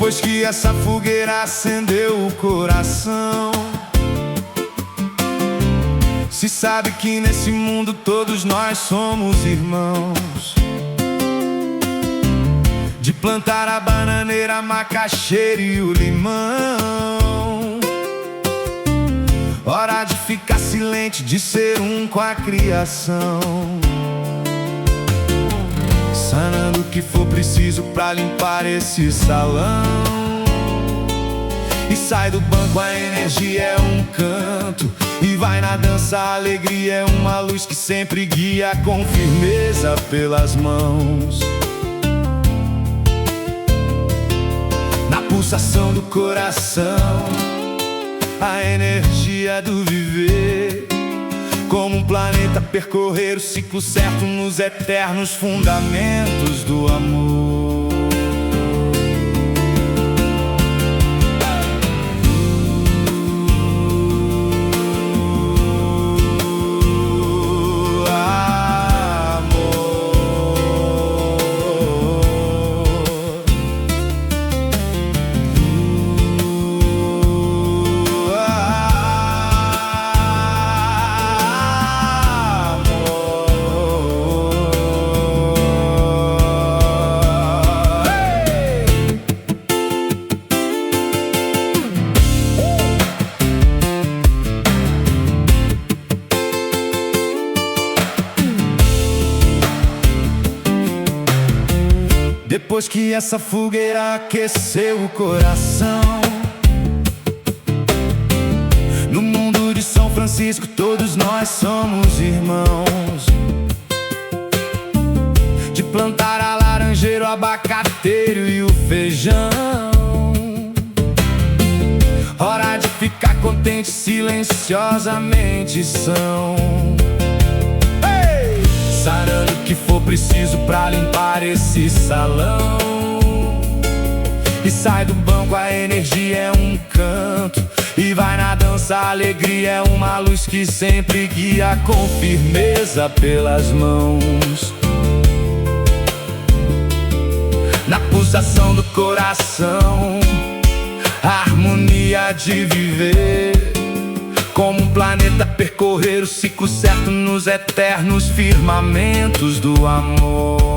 Depois que essa fogueira acendeu o coração, se sabe que nesse mundo todos nós somos irmãos. De plantar a bananeira, a macaxeira e o limão. Hora de ficar silente, de ser um com a criação. Sanando o que for preciso pra limpar esse salão. E sai do banco, a energia é um canto. E vai na dança, a alegria é uma luz que sempre guia com firmeza pelas mãos. Na pulsação do coração, a energia do viver. Como um planeta percorrer o ciclo certo nos eternos fundamentos do amor. Depois que essa fogueira aqueceu o coração, no mundo de São Francisco todos nós somos irmãos. De plantar a laranjeira, o abacateiro e o feijão. Hora de ficar contente, silenciosamente são. Sarando o que for preciso pra limpar esse salão. E sai do banco, a energia é um canto. E vai na dança, a alegria é uma luz que sempre guia com firmeza pelas mãos. Na pulsação do coração, a harmonia de viver. Como um planeta percorrer o ciclo certo nos eternos firmamentos do amor.